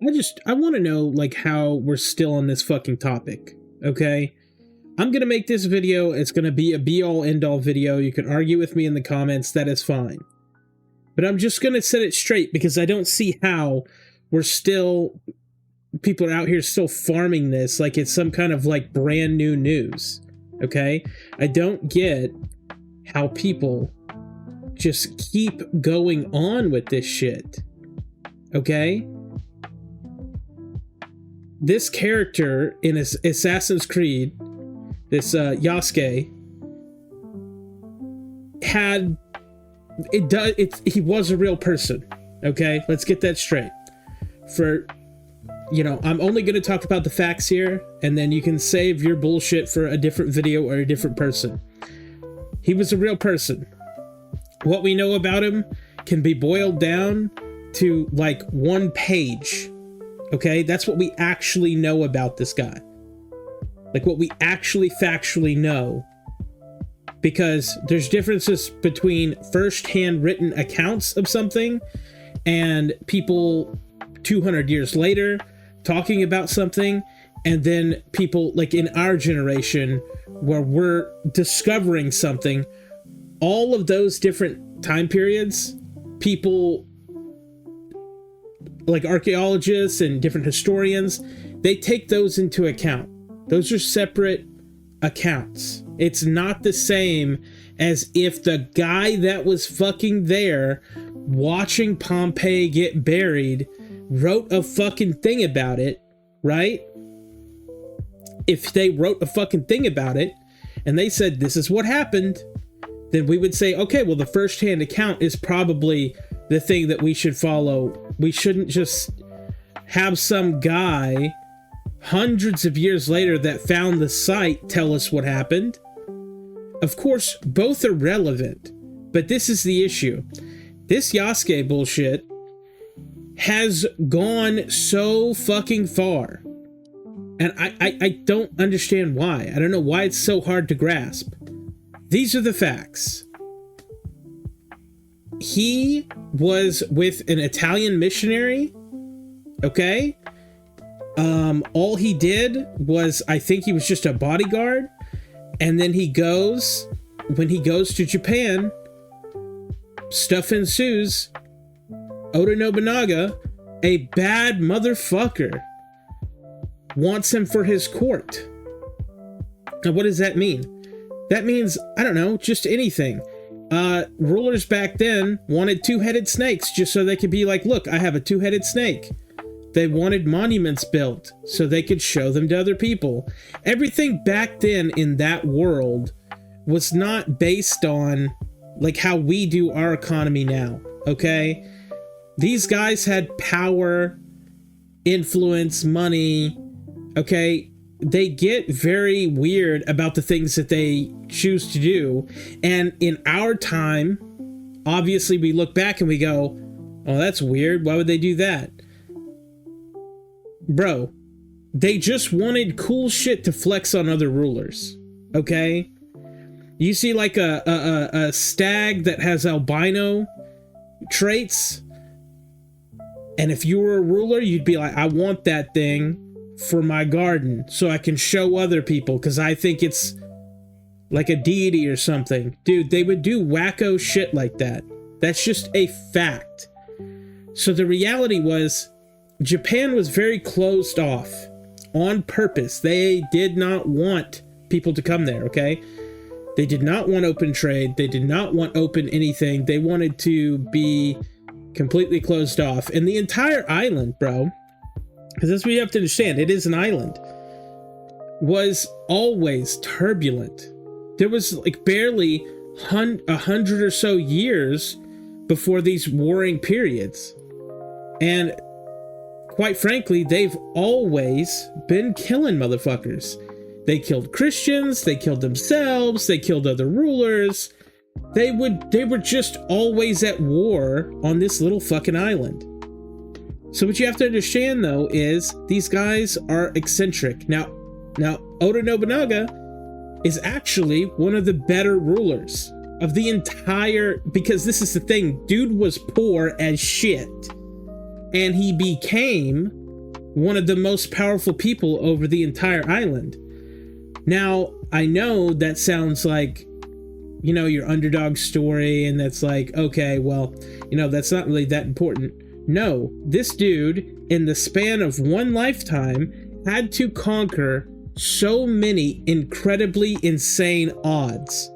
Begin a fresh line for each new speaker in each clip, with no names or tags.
I want to know, like, how we're still on this fucking topic, okay? I'm gonna make this video, it's gonna be a be-all, end-all video. You can argue with me in the comments, that is fine. But I'm just gonna set it straight, because I don't see how people are out here still farming this like it's some kind of, like, brand new news, okay? I don't get how people just keep going on with this shit, okay? This character in Assassin's Creed, this Yasuke, he was a real person, okay? Let's get that straight. I'm only going to talk about the facts here, and then you can save your bullshit for a different video or a different person. He was a real person. What we know about him can be boiled down to, like, one page. Okay? That's what we actually know about this guy. Like, what we actually factually know. Because there's differences between first-hand written accounts of something and people 200 years later talking about something, and then people, like, in our generation where we're discovering something. All of those different time periods, people like archaeologists and different historians, they take those into account. Those are separate accounts. It's not the same as if the guy that was fucking there watching Pompeii get buried wrote a fucking thing about it, right? If they wrote a fucking thing about it and they said this is what happened, then we would say, okay, well, the first-hand account is probably the thing that we should follow. We shouldn't just have some guy hundreds of years later that found the site tell us what happened. Of course, both are relevant, but this is the issue. This Yasuke bullshit has gone so fucking far. And I don't understand why. I don't know why it's so hard to grasp. These are the facts. He was with an Italian missionary, okay? All he did was, I think he was just a bodyguard, and then when he goes to Japan, stuff ensues. Oda Nobunaga, a bad motherfucker, wants him for his court. Now, what does that mean? That means, I don't know, just anything. Rulers back then wanted two-headed snakes just so they could be like, look, I have a two-headed snake. They wanted monuments built so they could show them to other people. Everything back then in that world was not based on, like, how we do our economy now, okay? These guys had power, influence, money, okay? They get very weird about the things that they choose to do. And in our time, obviously we look back and we go, oh, that's weird. Why would they do that? Bro, they just wanted cool shit to flex on other rulers, okay? You see, like, a stag that has albino traits, and if you were a ruler, you'd be like, I want that thing for my garden so I can show other people because I think it's like a deity or something. Dude, they would do wacko shit like that. That's just a fact. So the reality was, Japan was very closed off on purpose. They did not want people to come there, okay? They did not want open trade. They did not want open anything. They wanted to be completely closed off. And the entire island, bro, because that's what you have to understand, it is an island, was always turbulent. There was, like, barely 100 or so years before these warring periods. And quite frankly, they've always been killing motherfuckers. They killed Christians, they killed themselves, they killed other rulers. They were just always at war on this little fucking island. So what you have to understand, though, is these guys are eccentric. Now Oda Nobunaga is actually one of the better rulers of the entire, because this is the thing, dude was poor as shit. And he became one of the most powerful people over the entire island. Now, I know that sounds like, you know, your underdog story, and that's like, okay, well, you know, that's not really that important. No, this dude, in the span of one lifetime, had to conquer so many incredibly insane odds.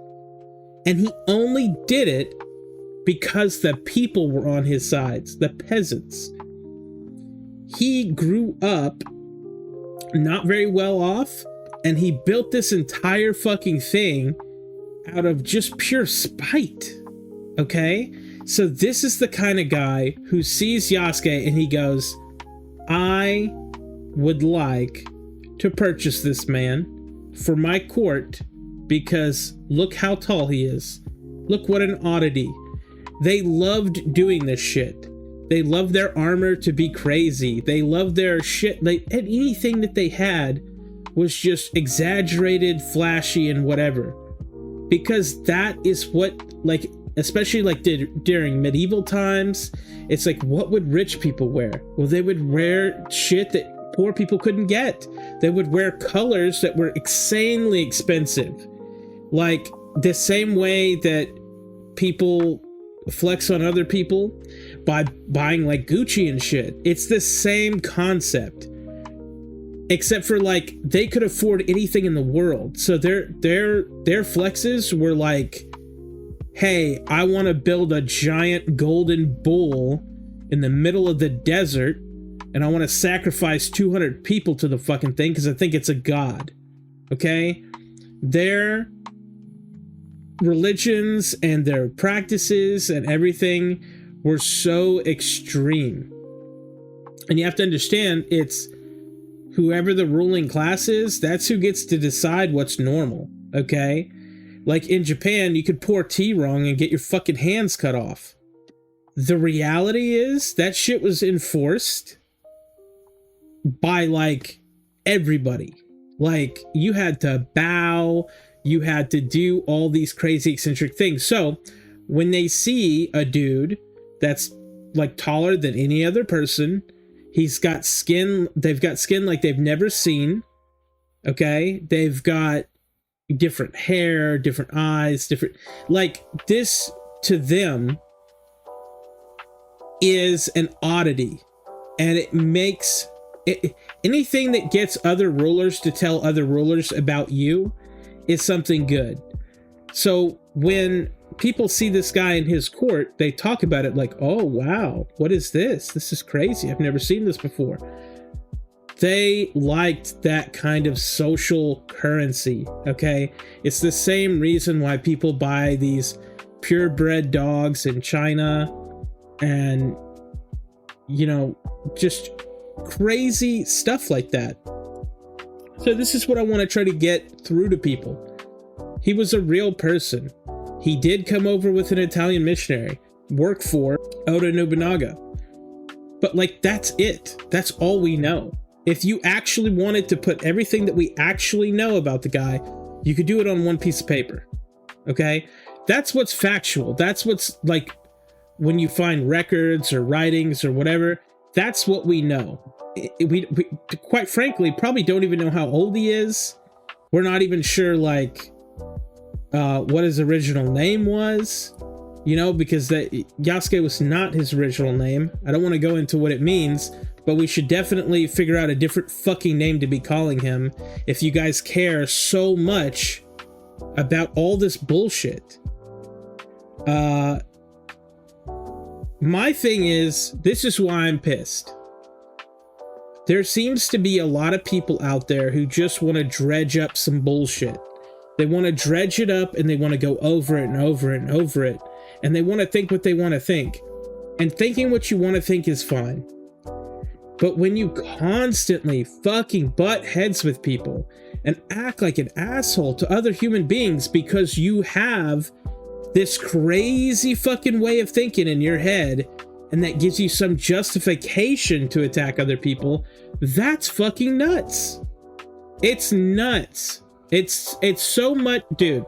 And he only did it because the people were on his sides, the peasants. He grew up not very well off, and he built this entire fucking thing out of just pure spite. Okay? So this is the kind of guy who sees Yasuke and he goes, I would like to purchase this man for my court because look how tall he is. Look what an oddity. They loved doing this shit. They loved their armor to be crazy. They loved their shit. Anything that they had was just exaggerated, flashy, and whatever. Because that is what, like, especially like during medieval times, it's like, what would rich people wear? Well, they would wear shit that poor people couldn't get. They would wear colors that were insanely expensive. Like the same way that people flex on other people by buying like Gucci and shit. It's the same concept. Except for like they could afford anything in the world. So their flexes were like, hey, I want to build a giant golden bull in the middle of the desert, and I want to sacrifice 200 people to the fucking thing because I think it's a god. Okay? Their religions and their practices and everything were so extreme. And you have to understand, it's whoever the ruling class is, that's who gets to decide what's normal, okay? Like in Japan, you could pour tea wrong and get your fucking hands cut off. The reality is that shit was enforced by like everybody. Like you had to bow, you had to do all these crazy eccentric things. So when they see a dude that's like taller than any other person, he's got skin, they've got skin like they've never seen, okay? They've got different hair, different eyes, different, like this to them is an oddity, and it makes it, anything that gets other rulers to tell other rulers about you is something good. So when people see this guy in his court, they talk about it like, oh wow, what is this? This is crazy. I've never seen this before. They liked that kind of social currency, okay? It's the same reason why people buy these purebred dogs in China and, you know, just crazy stuff like that. So this is what I want to try to get through to people. He was a real person. He did come over with an Italian missionary, work for Oda Nobunaga. But like, that's it. That's all we know. If you actually wanted to put everything that we actually know about the guy, you could do it on one piece of paper. Okay? That's what's factual. That's what's like when you find records or writings or whatever, that's what we know. We quite frankly probably don't even know how old he is. We're not even sure like what his original name was, you know, because that Yasuke was not his original name. I don't want to go into what it means, but we should definitely figure out a different fucking name to be calling him if you guys care so much about all this bullshit. My thing is, this is why I'm pissed. There seems to be a lot of people out there who just want to dredge up some bullshit. They want to dredge it up and they want to go over it and over it and over it. And they want to think what they want to think. And thinking what you want to think is fine. But when you constantly fucking butt heads with people and act like an asshole to other human beings because you have this crazy fucking way of thinking in your head and that gives you some justification to attack other people, that's fucking nuts. It's nuts. It's so much, dude.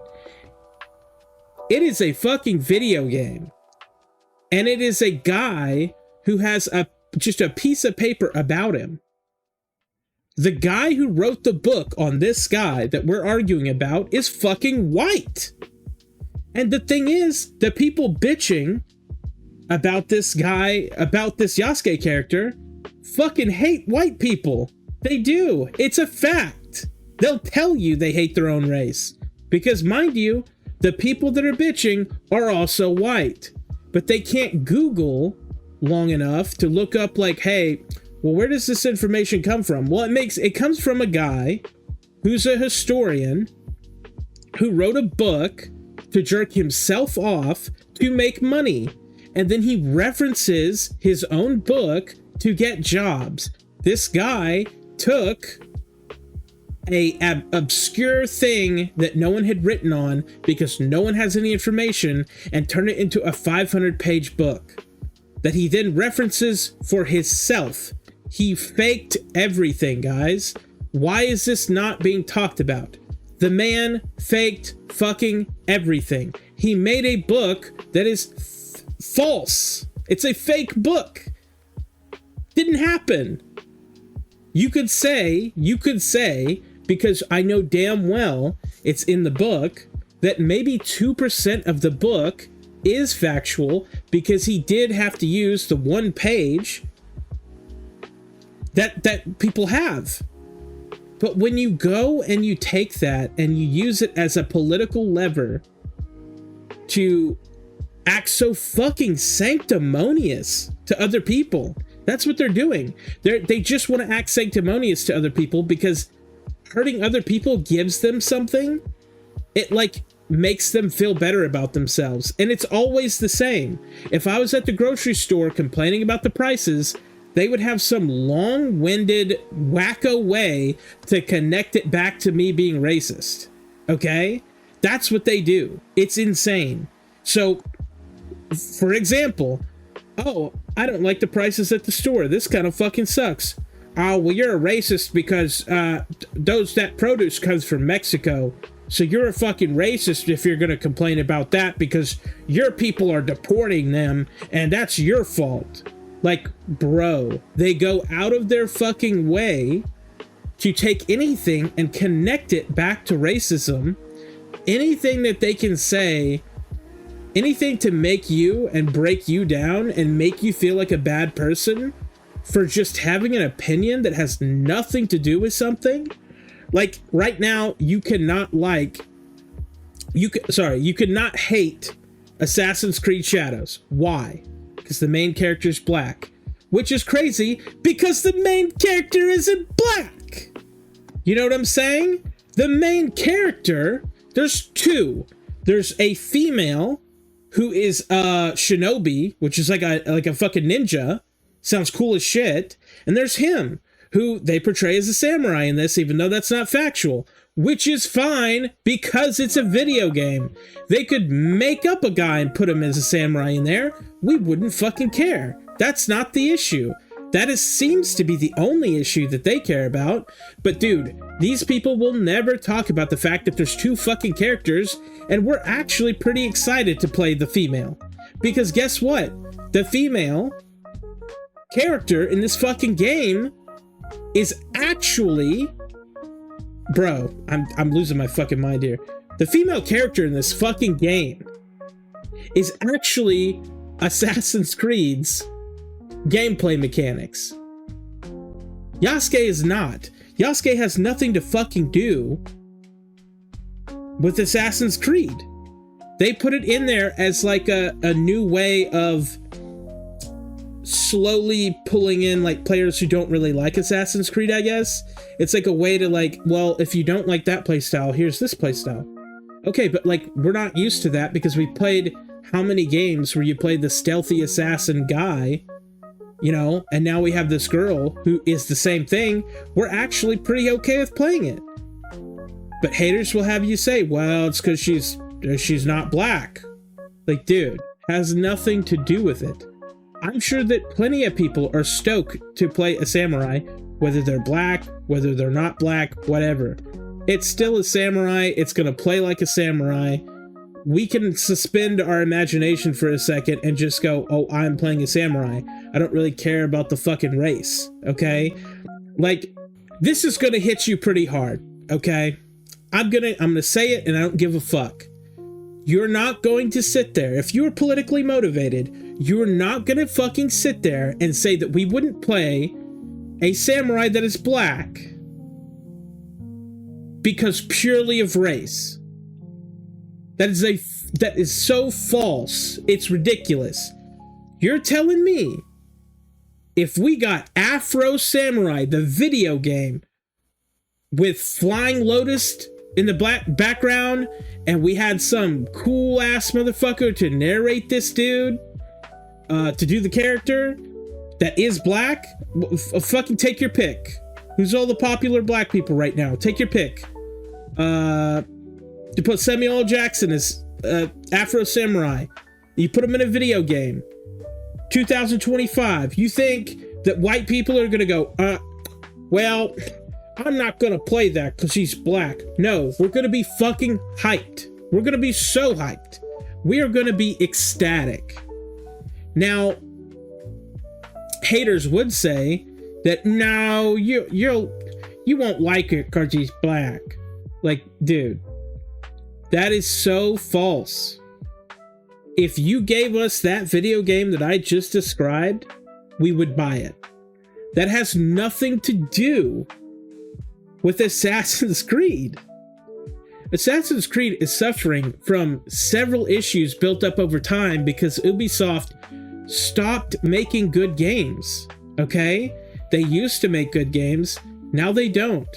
It is a fucking video game. And it is a guy who has just a piece of paper about him. The guy who wrote the book on this guy that we're arguing about is fucking white. And the thing is, the people bitching about this guy, about this Yasuke character, fucking hate white people. They do. It's a fact. They'll tell you they hate their own race. Because, mind you, the people that are bitching are also white. But they can't Google long enough to look up like, hey, well, where does this information come from? Well, it comes from a guy who's a historian who wrote a book to jerk himself off to make money. And then he references his own book to get jobs. This guy took an obscure thing that no one had written on because no one has any information and turned it into a 500-page book that he then references for himself. He faked everything, guys. Why is this not being talked about? The man faked fucking everything. He made a book that is false. It's a fake book. Didn't happen. You could say, because I know damn well it's in the book, that maybe 2% of the book is factual because he did have to use the one page that people have. But when you go and you take that and you use it as a political lever to act so fucking sanctimonious to other people, that's what they're doing. They just want to act sanctimonious to other people because hurting other people gives them something. It like makes them feel better about themselves. And it's always the same. If I was at the grocery store complaining about the prices, they would have some long-winded, wacko way to connect it back to me being racist. Okay? That's what they do. It's insane. So, for example, oh, I don't like the prices at the store. This kind of fucking sucks. Oh, well, you're a racist because that produce comes from Mexico. So you're a fucking racist if you're going to complain about that because your people are deporting them and that's your fault. Like, bro, they go out of their fucking way to take anything and connect it back to racism. Anything that they can say, anything to make you and break you down and make you feel like a bad person for just having an opinion that has nothing to do with something. Like, right now, you cannot hate Assassin's Creed Shadows. Why? Because the main character is black. Which is crazy, because the main character isn't black! You know what I'm saying? The main character, there's two. There's a female who is shinobi, which is like a fucking ninja. Sounds cool as shit. And there's him, who they portray as a samurai in this, even though that's not factual. Which is fine, because it's a video game. They could make up a guy and put him as a samurai in there. We wouldn't fucking care. That's not the issue. That seems to be the only issue that they care about. But dude, these people will never talk about the fact that there's two fucking characters, and we're actually pretty excited to play the female. Because guess what? The female character in this fucking game is actually... Bro, I'm losing my fucking mind here. The female character in this fucking game is actually Assassin's Creed's gameplay mechanics. Yasuke is not. Yasuke has nothing to fucking do with Assassin's Creed. They put it in there as like a new way of slowly pulling in like players who don't really like Assassin's Creed, I guess. It's like a way to like, well, if you don't like that playstyle, here's this playstyle. Okay, but like, we're not used to that because we played how many games where you played the stealthy assassin guy, you know, and now we have this girl who is the same thing. We're actually pretty okay with playing it. But haters will have you say, well, it's because she's not black. Like, dude, has nothing to do with it. I'm sure that plenty of people are stoked to play a samurai, whether they're black, whether they're not black, whatever. It's still a samurai. It's going to play like a samurai. We can suspend our imagination for a second and just go, oh, I'm playing a samurai. I don't really care about the fucking race, okay? Like, this is gonna hit you pretty hard, okay? I'm gonna say it, and I don't give a fuck. You're not going to sit there. If you're politically motivated, you're not gonna fucking sit there and say that we wouldn't play a samurai that is black because purely of race. That is so false. It's ridiculous. You're telling me if we got Afro Samurai, the video game, with Flying Lotus in the black background, and we had some cool ass motherfucker to narrate this dude, to do the character that is black, fucking take your pick. Who's all the popular black people right now? Take your pick. You put Samuel L. Jackson as Afro Samurai. You put him in a video game. 2025. You think that white people are gonna go, well, I'm not gonna play that because he's black. No, we're gonna be fucking hyped. We're gonna be so hyped. We are gonna be ecstatic. Now, haters would say that no, you won't like it because he's black. Like, dude, that is so false. If you gave us that video game that I just described, we would buy it. That has nothing to do with Assassin's Creed. Assassin's Creed is suffering from several issues built up over time because Ubisoft stopped making good games, okay? They used to make good games, now they don't.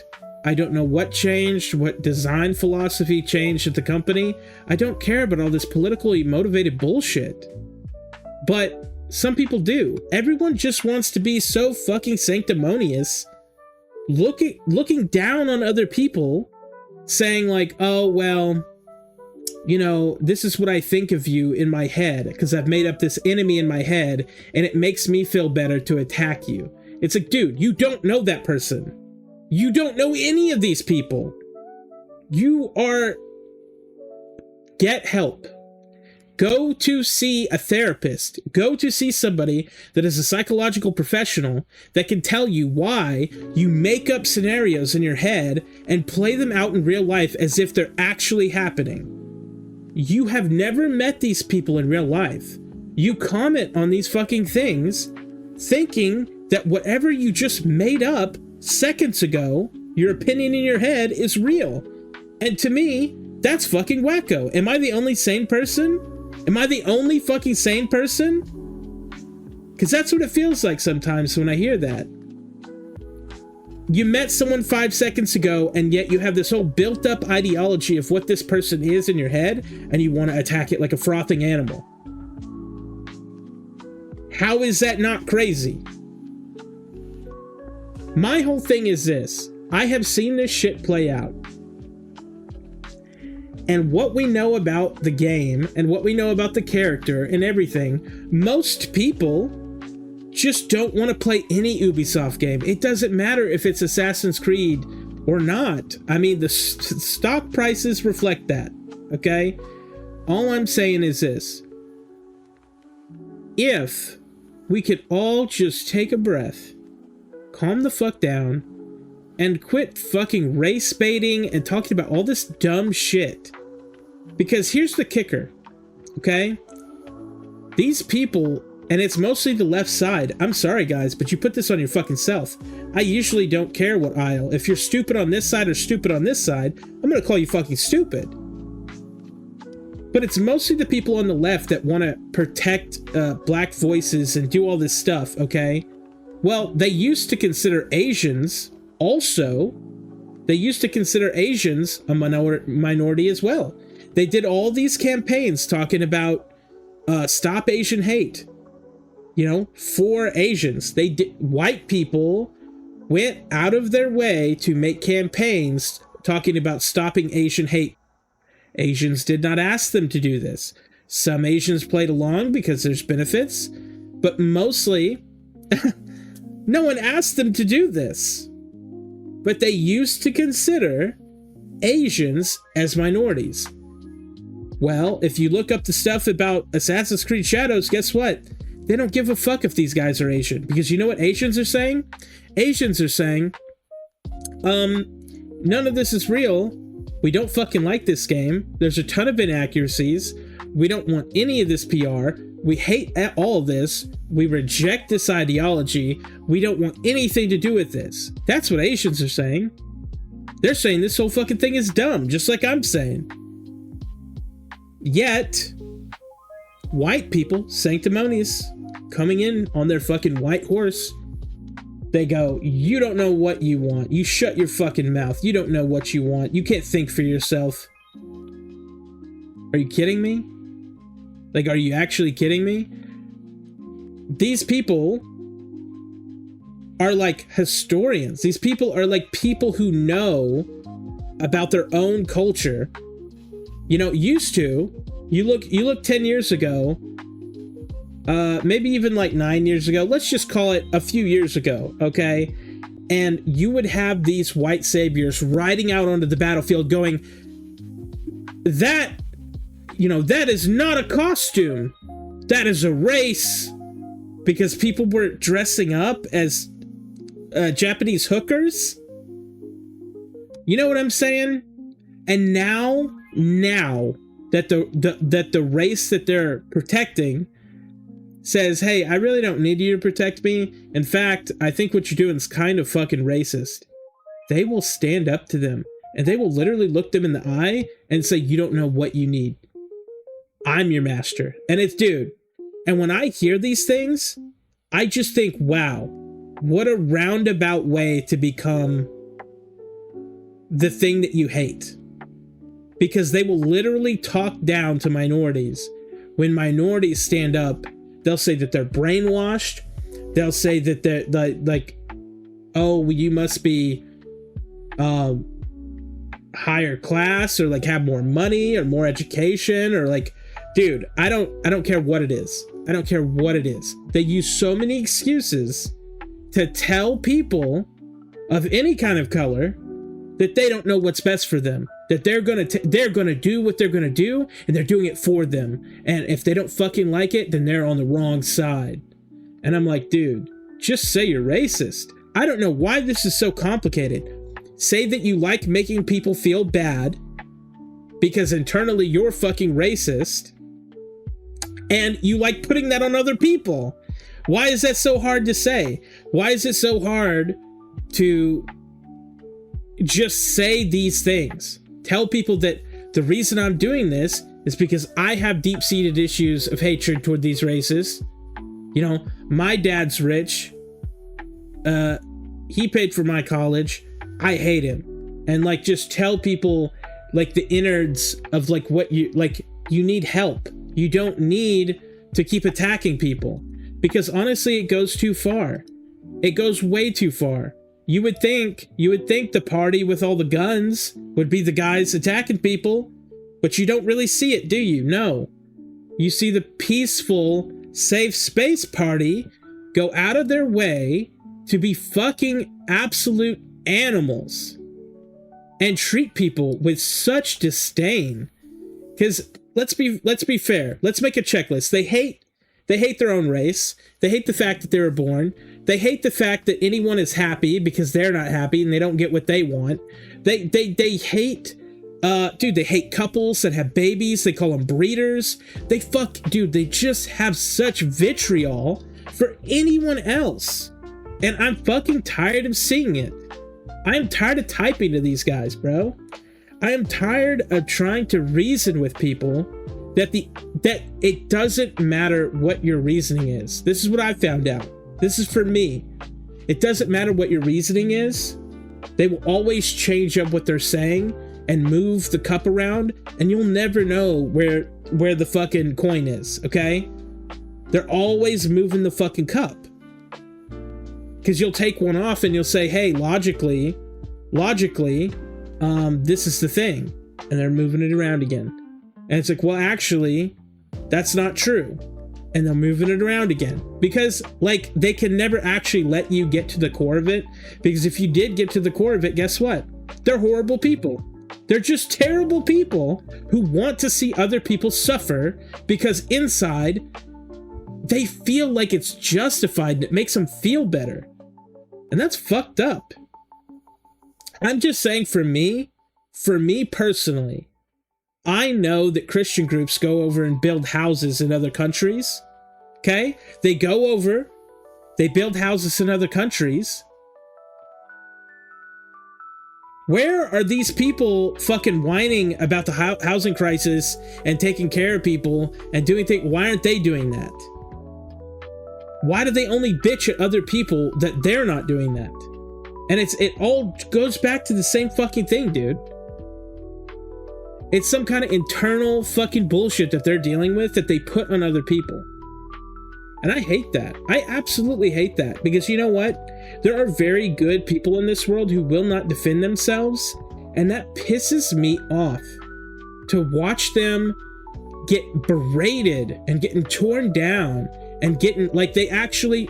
I don't know what changed, what design philosophy changed at the company. I don't care about all this politically motivated bullshit. But some people do. Everyone just wants to be so fucking sanctimonious, looking down on other people, saying like, oh, well, you know, this is what I think of you in my head, because I've made up this enemy in my head, and it makes me feel better to attack you. It's like, dude, you don't know that person. You don't know any of these people. Get help. Go to see a therapist. Go to see somebody that is a psychological professional that can tell you why you make up scenarios in your head and play them out in real life as if they're actually happening. You have never met these people in real life. You comment on these fucking things thinking that whatever you just made up seconds ago, your opinion in your head, is real. And to me, that's fucking wacko. Am I the only sane person? Am I the only fucking sane person? Because that's what it feels like sometimes when I hear that. You met someone 5 seconds ago, and yet you have this whole built-up ideology of what this person is in your head, and you want to attack it like a frothing animal. How is that not crazy? My whole thing is this. I have seen this shit play out. And what we know about the game and what we know about the character and everything, most people just don't want to play any Ubisoft game. It doesn't matter if it's Assassin's Creed or not. I mean, the stock prices reflect that, okay? All I'm saying is this. If we could all just take a breath, calm the fuck down, and quit fucking race baiting and talking about all this dumb shit. Because here's the kicker, okay? These people, and it's mostly the left side, I'm sorry guys, but you put this on your fucking self. I usually don't care what aisle. If you're stupid on this side or stupid on this side, I'm gonna call you fucking stupid. But it's mostly the people on the left that want to protect black voices and do all this stuff, okay? Well, they used to consider Asians also. They used to consider Asians a minority as well. They did all these campaigns talking about stop Asian hate. You know, for Asians. White people went out of their way to make campaigns talking about stopping Asian hate. Asians did not ask them to do this. Some Asians played along because there's benefits, but mostly no one asked them to do this. But they used to consider Asians as minorities. Well, if you look up the stuff about Assassin's Creed Shadows, guess what? They don't give a fuck if these guys are Asian. Because you know what Asians are saying? Asians are saying, none of this is real. We don't fucking like this game. There's a ton of inaccuracies. We don't want any of this PR. We hate all of this. We reject this ideology. We don't want anything to do with this. That's what Asians are saying. They're saying this whole fucking thing is dumb, just like I'm saying. Yet, white people, sanctimonious, coming in on their fucking white horse, they go, you don't know what you want. You shut your fucking mouth. You don't know what you want. You can't think for yourself. Are you kidding me? Like, are you actually kidding me? These people are like historians. These people are like people who know about their own culture. You know, used to, you look 10 years ago, maybe even like 9 years ago, let's just call it a few years ago, okay? And you would have these white saviors riding out onto the battlefield going, that, you know, that is not a costume. That is a race. Because people were dressing up as Japanese hookers. You know what I'm saying? And now that the race that they're protecting says, hey, I really don't need you to protect me. In fact, I think what you're doing is kind of fucking racist. They will stand up to them and they will literally look them in the eye and say, you don't know what you need. I'm your master. And it's, dude. And when I hear these things, I just think, wow, what a roundabout way to become the thing that you hate. Because they will literally talk down to minorities. When minorities stand up, they'll say that they're brainwashed. They'll say that they're like, oh, you must be higher class, or like have more money or more education, or like, dude, I don't care what it is. I don't care what it is. They use so many excuses to tell people of any kind of color that they don't know what's best for them. That they're gonna do what they're gonna do, and they're doing it for them. And if they don't fucking like it, then they're on the wrong side. And I'm like, dude, just say you're racist. I don't know why this is so complicated. Say that you like making people feel bad because internally you're fucking racist, and you like putting that on other people. Why is that so hard to say? Why is it so hard to just say these things? Tell people that the reason I'm doing this is because I have deep-seated issues of hatred toward these races. You know, my dad's rich. He paid for my college. I hate him. And like, just tell people like the innards of like what you like. You need help. You don't need to keep attacking people, because honestly, it goes too far. It goes way too far. You would think the party with all the guns would be the guys attacking people, but you don't really see it, do you? No. You see the peaceful, safe space party go out of their way to be fucking absolute animals and treat people with such disdain. Because let's be fair. Let's make a checklist. They hate their own race. They hate the fact that they were born. They hate the fact that anyone is happy because they're not happy and they don't get what they want. They hate, they hate couples that have babies. They call them breeders. They just have such vitriol for anyone else. And I'm fucking tired of seeing it. I am tired of typing to these guys, bro. I am tired of trying to reason with people that it doesn't matter what your reasoning is. This is what I found out. This is for me. It doesn't matter what your reasoning is. They will always change up what they're saying and move the cup around, and you'll never know where the fucking coin is, okay? They're always moving the fucking cup. Because you'll take one off and you'll say, hey, logically, this is the thing. And they're moving it around again. And it's like, well, actually, that's not true. And they're moving it around again. Because, like, they can never actually let you get to the core of it. Because if you did get to the core of it, guess what? They're horrible people. They're just terrible people who want to see other people suffer because inside, they feel like it's justified and it makes them feel better. And that's fucked up. I'm just saying, for me personally, I know that Christian groups go over and build houses in other countries. Okay? They go over, they build houses in other countries. Where are these people fucking whining about the housing crisis and taking care of people and doing things? Why aren't they doing that? Why do they only bitch at other people that they're not doing that? And it all goes back to the same fucking thing, dude. It's some kind of internal fucking bullshit that they're dealing with that they put on other people. And I hate that. I absolutely hate that. Because you know what? There are very good people in this world who will not defend themselves. And that pisses me off. To watch them get berated and getting torn down and getting, like, they actually...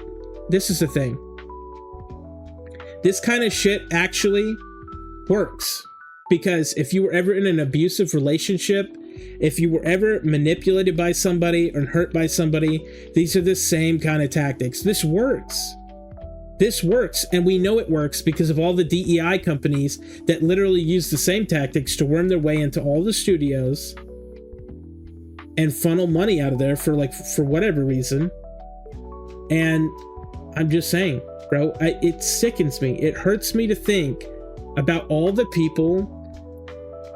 This is the thing. This kind of shit actually works. Because if you were ever in an abusive relationship, if you were ever manipulated by somebody or hurt by somebody, these are the same kind of tactics. This works. This works, and we know it works because of all the DEI companies that literally use the same tactics to worm their way into all the studios and funnel money out of there for whatever reason. And I'm just saying, bro, it sickens me. It hurts me to think about all the people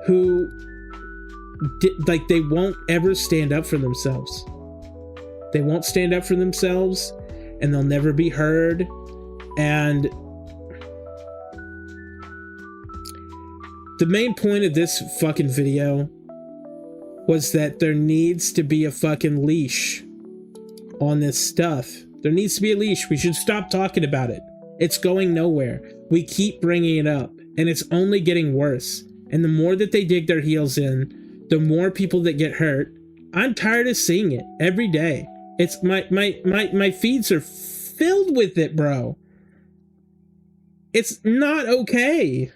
who they won't ever stand up for themselves. They won't stand up for themselves, and they'll never be heard. And the main point of this fucking video was that there needs to be a fucking leash on this stuff. There needs to be a leash. We should stop talking about it. It's going nowhere. We keep bringing it up, and it's only getting worse. And the more that they dig their heels in, the more people that get hurt. I'm tired of seeing it every day. It's my feeds are filled with it, bro. It's not okay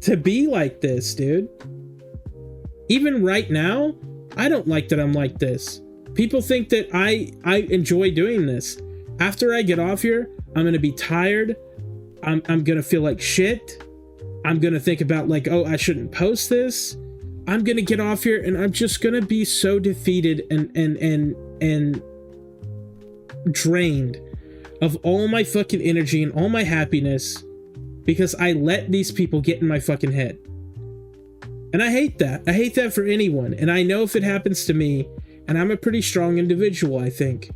to be like this, dude. Even right now, I don't like that I'm like this. People think that I enjoy doing this. After I get off here, I'm gonna be tired. I'm gonna feel like shit. I'm gonna think about like, oh, I shouldn't post this. I'm gonna get off here and I'm just gonna be so defeated and drained of all my fucking energy and all my happiness because I let these people get in my fucking head. And I hate that. I hate that for anyone. And I know if it happens to me, and I'm a pretty strong individual, I think,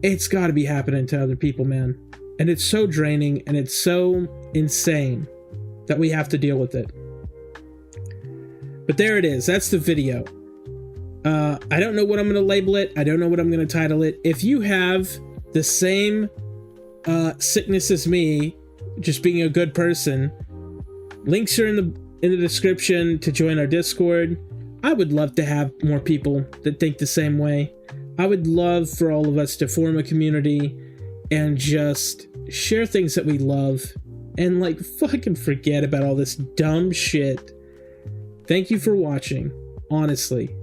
it's gotta be happening to other people, man. And it's so draining and it's so insane that we have to deal with it. But there it is. That's the video. I don't know what I'm going to label it. I don't know what I'm going to title it. If you have the same sickness as me, just being a good person, links are in the description to join our Discord. I would love to have more people that think the same way. I would love for all of us to form a community and just share things that we love and like fucking forget about all this dumb shit. Thank you for watching, honestly.